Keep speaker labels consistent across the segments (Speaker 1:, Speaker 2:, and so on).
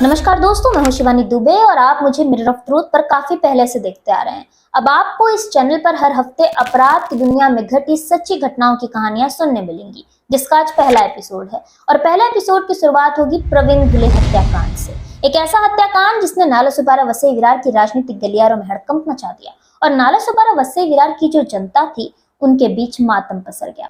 Speaker 1: नमस्कार दोस्तों, मैं हूं शिवानी दुबे और आप मुझे मिरर ऑफ ट्रूथ पर काफी पहले से देखते आ रहे हैं। अब आपको इस चैनल पर हर हफ्ते अपराध की दुनिया में घटी सच्ची घटनाओं की कहानियां सुनने मिलेंगी, जिसका आज पहला एपिसोड है। और पहला एपिसोड की शुरुआत होगी प्रवीण धुले हत्याकांड से। एक ऐसा हत्याकांड जिसने नालासोपारा वसई विरार की राजनीतिक गलियारों में हड़कंप मचा दिया और नालासोपारा वसई विरार की जो जनता थी उनके बीच मातम पसर गया।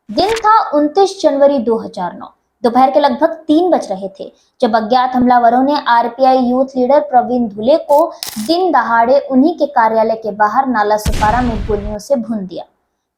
Speaker 1: दिन था 29 जनवरी 2009। दोपहर के लगभग 3 बज रहे थे जब अज्ञात हमलावरों ने आरपीआई यूथ लीडर प्रवीण धुले को दिन दहाड़े उन्हीं के कार्यालय के बाहर नालासोपारा में गोलियों से भून दिया।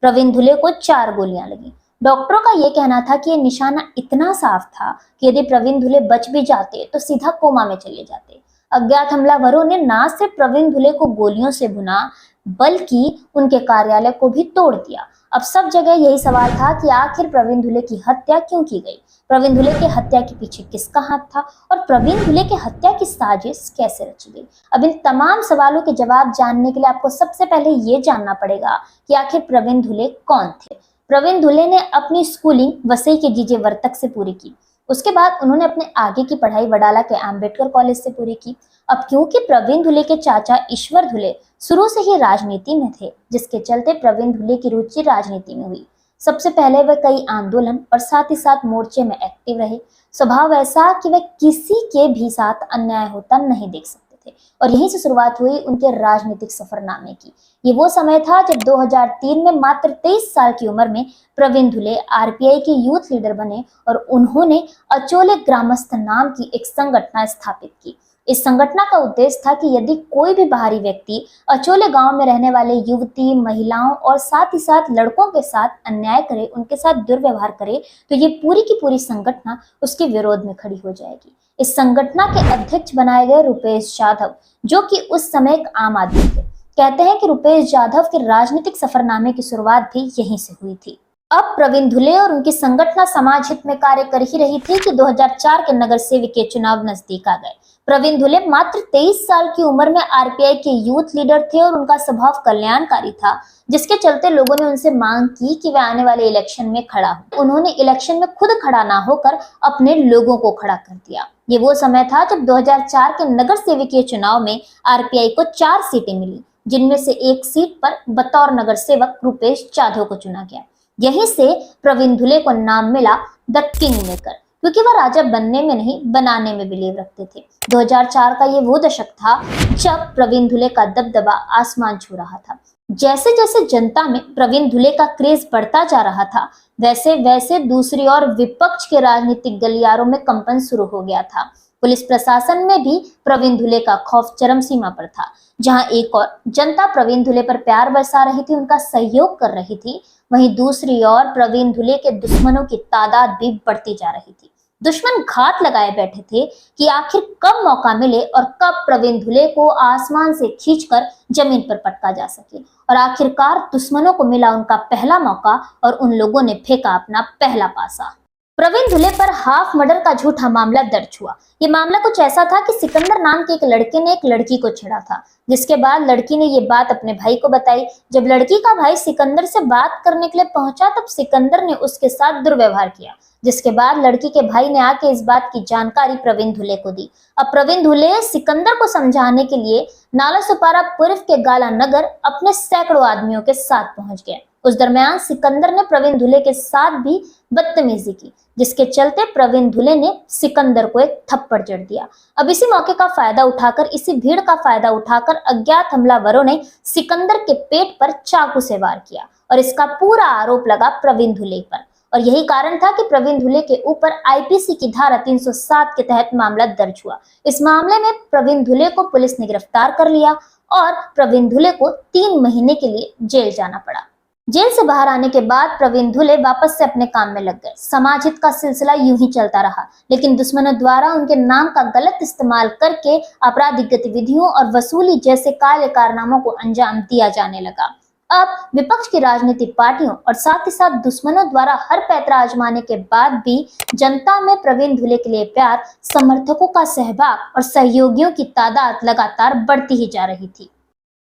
Speaker 1: प्रवीण धुले को 4 गोलियां लगी। डॉक्टरों का यह कहना था कि यह निशाना इतना साफ था कि यदि प्रवीण धुले बच भी जाते तो सीधा कोमा में चले जाते। अज्ञात हमलावरों ने न सिर्फ प्रवीण धुले को गोलियों से भुना बल्कि उनके कार्यालय को भी तोड़ दिया। अब सब जगह यही सवाल था कि आखिर प्रवीण धुले की हत्या क्यों की गई, प्रवीण धुले की हत्या के पीछे किसका हाथ था और प्रवीण धुले की हत्या की साजिश कैसे रची गई। अब इन तमाम सवालों के जवाब जानने के लिए आपको सबसे पहले ये जानना पड़ेगा कि आखिर प्रवीण धुले कौन थे। प्रवीण धुले ने अपनी स्कूलिंग वसई के जीजे वर्तक से पूरी की। उसके बाद उन्होंने अपने आगे की पढ़ाई वडाला के अम्बेडकर कॉलेज से पूरी की। अब क्योंकि प्रवीण धुले के चाचा ईश्वर धुले शुरू से ही राजनीति में थे, जिसके चलते प्रवीण धुले की रुचि राजनीति में हुई। सबसे पहले वह कई आंदोलन और साथ ही साथ मोर्चे में एक्टिव रहे। स्वभाव ऐसा कि वह किसी के भी साथ अन्याय होता नहीं देख सकते थे और यहीं से शुरुआत हुई उनके राजनीतिक सफरनामे की। ये वो समय था जब 2003 में मात्र 23 साल की उम्र में प्रवीण धुले आरपीआई के यूथ लीडर बने और उन्होंने अचोले ग्रामस्थ नाम की एक संगठन स्थापित की। इस संगठन का उद्देश्य था कि यदि कोई भी बाहरी व्यक्ति अचोले गांव में रहने वाले युवती, महिलाओं और साथ ही साथ लड़कों के साथ अन्याय करे, उनके साथ दुर्व्यवहार करे, तो ये पूरी की पूरी संगठन उसके विरोध में खड़ी हो जाएगी। इस संगठन के अध्यक्ष बनाए गए रुपेश जाधव, जो कि उस समय एक आम आदमी थे। कहते हैं कि रुपेश जाधव के राजनीतिक सफरनामे की शुरुआत भी यहीं से हुई थी। अब प्रवीण धुले और उनकी संगठन समाज हित में कार्य कर ही रही थी कि 2004 के नगर सेवक के चुनाव नजदीक आ गए। प्रवीण धुले मात्र 23 साल की उम्र में आरपीआई के यूथ लीडर थे और उनका स्वभाव कल्याणकारी था, जिसके चलते लोगों ने उनसे मांग की कि वह आने वाले इलेक्शन में खड़ा हो। उन्होंने इलेक्शन में खुद खड़ा ना होकर अपने लोगों को खड़ा कर दिया। ये वो समय था जब 2004 के नगर सेवकीय चुनाव में आरपीआई को 4 सीटें मिली, जिनमें से एक सीट पर बतौर नगर सेवक रुपेश जाधव को चुना गया। यहीं से प्रवीण धुले को नाम मिला द किंग मेकर, क्योंकि वह राजा बनने में नहीं बनाने में बिलीव रखते थे। 2004 का ये वो दशक था जब प्रवीण धुले का दबदबा आसमान छू रहा था। जैसे जैसे जनता में प्रवीण धुले का क्रेज बढ़ता जा रहा था, वैसे वैसे दूसरी ओर विपक्ष के राजनीतिक गलियारों में कंपन शुरू हो गया था। पुलिस प्रशासन में भी प्रवीण धुले का खौफ चरम सीमा पर था। जहां एक और जनता प्रवीण धुले पर प्यार बरसा रही थी, उनका सहयोग कर रही थी, वहीं दूसरी ओर प्रवीण धुले के दुश्मनों की तादाद भी बढ़ती जा रही थी। दुश्मन घात लगाए बैठे थे कि आखिर कब मौका मिले और कब प्रवीण धुले को आसमान से खींचकर जमीन पर पटका जा सके। और आखिरकार दुश्मनों को मिला उनका पहला मौका और उन लोगों ने फेंका अपना पहला पासा। प्रवीण धुले पर हाफ मर्डर का झूठा मामला दर्ज हुआ। ये मामला कुछ ऐसा था कि सिकंदर नाम के एक लड़के ने एक लड़की को छेड़ा था, जिसके बाद लड़की ने ये बात अपने भाई को बताई। जब लड़की का भाई सिकंदर से बात करने के लिए पहुंचा, तब सिकंदर ने उसके साथ दुर्व्यवहार किया, जिसके बाद लड़की के भाई ने आके इस बात की जानकारी प्रवीण धुले को दी। अब प्रवीण धुले सिकंदर को समझाने के लिए नालासोपारा पूर्व के गाला नगर अपने सैकड़ों आदमियों के साथ पहुंच गए। उस दरमियान सिकंदर ने प्रवीण धुले के साथ भी बदतमीजी की, जिसके चलते प्रवीण धुले ने सिकंदर को एक थप्पड़ जड़ दिया। अब इसी मौके का फायदा उठाकर, इसी भीड़ का फायदा उठाकर अज्ञात हमलावरों ने सिकंदर के पेट पर चाकू से वार किया और इसका पूरा आरोप लगा प्रवीण धुले पर। और यही कारण था कि प्रवीण धुले के ऊपर आईपीसी की धारा 307 के तहत मामला दर्ज हुआ। इस मामले में प्रवीण धुले को पुलिस ने गिरफ्तार कर लिया और प्रवीण धुले को 3 महीने के लिए जेल जाना पड़ा। जेल से बाहर आने के बाद प्रवीण धुले वापस से अपने काम में लग गए। समाज हित का सिलसिला यूं ही चलता रहा, लेकिन दुश्मनों द्वारा उनके नाम का गलत इस्तेमाल करके आपराधिक गतिविधियों और वसूली जैसे काले कारनामों को अंजाम दिया जाने लगा। अब विपक्ष की राजनीतिक पार्टियों और साथ ही साथ दुश्मनों द्वारा हर पैंतरा आजमाने के बाद भी जनता में प्रवीण धुले के लिए प्यार, समर्थकों का सहभाग और सहयोगियों की तादाद लगातार बढ़ती ही जा रही थी।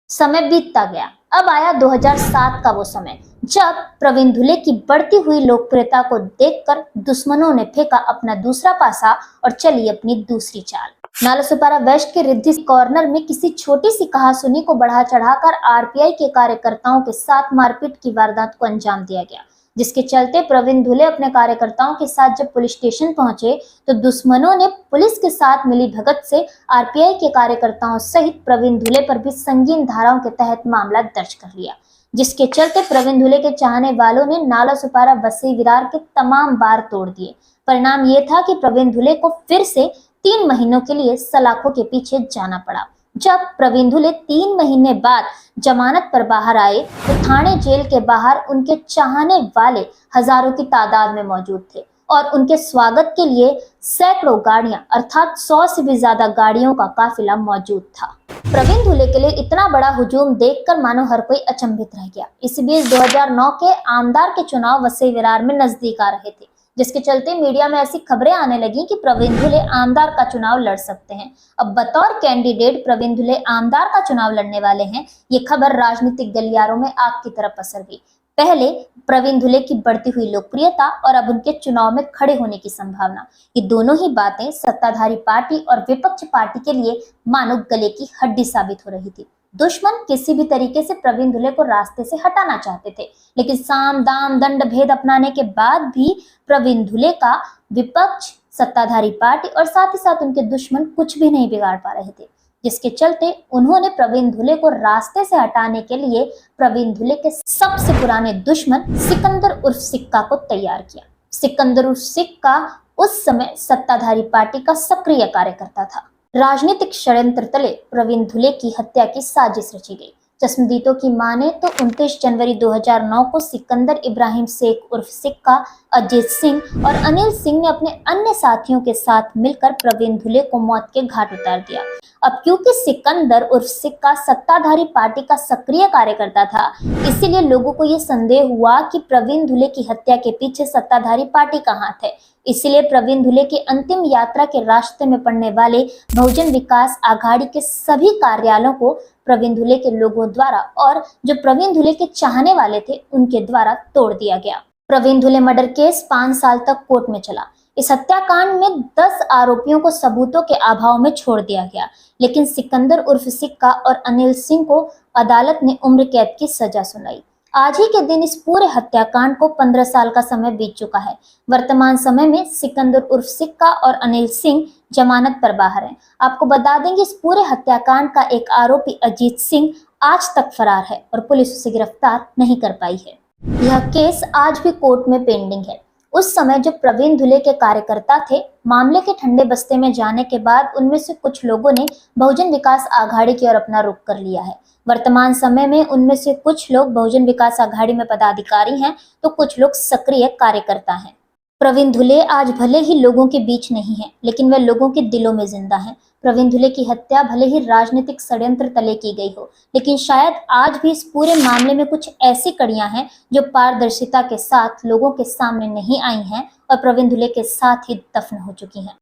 Speaker 1: समय बीतता गया। अब आया 2007 का वो समय जब प्रवीण धुले की बढ़ती हुई लोकप्रियता को देखकर दुश्मनों ने फेंका अपना दूसरा पासा और चली अपनी दूसरी चाल। नालासोपारा वेस्ट के रिद्धि कॉर्नर में किसी छोटी सी कहासुनी को बढ़ा चढ़ाकर आरपीआई के कार्यकर्ताओं के साथ मारपीट की वारदात को अंजाम दिया गया, जिसके चलते प्रवीण धुले अपने कार्यकर्ताओं के साथ जब पुलिस स्टेशन पहुंचे तो दुश्मनों ने पुलिस के साथ मिली भगत से आरपीआई के कार्यकर्ताओं सहित प्रवीण धुले पर भी संगीन धाराओं के तहत मामला दर्ज कर लिया, जिसके चलते प्रवीण धुले के चाहने वालों ने नालासोपारा वसई विरार के तमाम बार तोड़ दिए। परिणाम ये था कि प्रवीण धुले को फिर से 3 महीनों के लिए सलाखों के पीछे जाना पड़ा। जब प्रवीण धुले 3 महीने बाद जमानत पर बाहर आए तो थाने जेल के बाहर उनके चाहने वाले हजारों की तादाद में मौजूद थे और उनके स्वागत के लिए सैकड़ों गाड़ियां अर्थात 100 से भी ज्यादा गाड़ियों का काफिला मौजूद था। प्रवीण धुले के लिए इतना बड़ा हुजूम देखकर मानो हर कोई अचंभित रह गया। इसी बीच 2009 के आमदार के चुनाव वसई विरार में नजदीक आ रहे थे, जिसके चलते मीडिया में ऐसी खबरें आने लगी कि प्रवीण धुले आमदार का चुनाव लड़ सकते हैं। अब बतौर कैंडिडेट प्रवीण धुले आमदार का चुनाव लड़ने वाले हैं, ये खबर राजनीतिक गलियारों में आग की तरह पसर गई। पहले प्रवीण धुले की बढ़ती हुई लोकप्रियता और अब उनके चुनाव में खड़े होने की संभावना, ये दोनों ही बातें सत्ताधारी पार्टी और विपक्ष पार्टी के लिए मानो गले की हड्डी साबित हो रही थी। दुश्मन किसी भी तरीके से प्रवीण धुले को रास्ते से हटाना चाहते थे, लेकिन साम दाम दंड भेद अपनाने के बाद भी प्रवीण धुले का विपक्ष, सत्ताधारी पार्टी और साथ ही साथ उनके दुश्मन कुछ भी नहीं बिगाड़ पा रहे थे, जिसके चलते उन्होंने प्रवीण धुले को रास्ते से हटाने के लिए प्रवीण धुले के सबसे पुराने दुश्मन सिकंदर उर्फ सिक्का को तैयार किया। सिकंदर उर्फ सिक्का उस समय सत्ताधारी पार्टी का सक्रिय कार्यकर्ता था। राजनीतिक षड्यंत्र तले प्रवीण धुले की हत्या की साजिश रची गई। चश्मदीदों की माने तो 29 जनवरी 2009 को सिकंदर इब्राहिम शेख उर्फ सिक्का, अजीत सिंह और अनिल सिंह ने अपने अन्य साथियों के साथ मिलकर प्रवीण धुले को मौत के घाट उतार दिया। अब क्योंकि सिकंदर उर्फ सिक्का सत्ताधारी पार्टी का सक्रिय कार्यकर्ता था, इसीलिए लोगों को यह संदेह हुआ कि प्रवीण धुले की हत्या के पीछे सत्ताधारी पार्टी का हाथ है। इसीलिए प्रवीण धुले की अंतिम यात्रा के रास्ते में पड़ने वाले बहुजन विकास आघाड़ी के सभी कार्यालयों को प्रवीण धुले के लोगों द्वारा और जो प्रवीण धुले के चाहने वाले थे उनके द्वारा तोड़ दिया गया। प्रवीण धुले मर्डर केस 5 साल तक कोर्ट में चला। इस हत्याकांड में 10 आरोपियों को सबूतों के अभाव में छोड़ दिया गया, लेकिन सिकंदर उर्फ सिक्का और अनिल सिंह को अदालत ने उम्र कैद की सजा सुनाई। आज ही के दिन इस पूरे हत्याकांड को 15 साल का समय बीत चुका है। वर्तमान समय में सिकंदर उर्फ सिक्का और अनिल सिंह जमानत पर बाहर हैं। आपको बता देंगे इस पूरे हत्याकांड का एक आरोपी अजीत सिंह आज तक फरार है और पुलिस उसे गिरफ्तार नहीं कर पाई है। यह केस आज भी कोर्ट में पेंडिंग है। उस समय जब प्रवीण धुले के कार्यकर्ता थे, मामले के ठंडे बस्ते में जाने के बाद उनमें से कुछ लोगों ने बहुजन विकास आघाड़ी की ओर अपना रुख कर लिया है। वर्तमान समय में उनमें से कुछ लोग बहुजन विकास आघाड़ी में पदाधिकारी हैं तो कुछ लोग सक्रिय कार्यकर्ता हैं। प्रवीण धुले आज भले ही लोगों के बीच नहीं है, लेकिन वह लोगों के दिलों में जिंदा है। प्रवीण धुले की हत्या भले ही राजनीतिक षड्यंत्र तले की गई हो, लेकिन शायद आज भी इस पूरे मामले में कुछ ऐसी कड़ियां हैं जो पारदर्शिता के साथ लोगों के सामने नहीं आई हैं और प्रवीण धुले के साथ ही दफन हो चुकी हैं।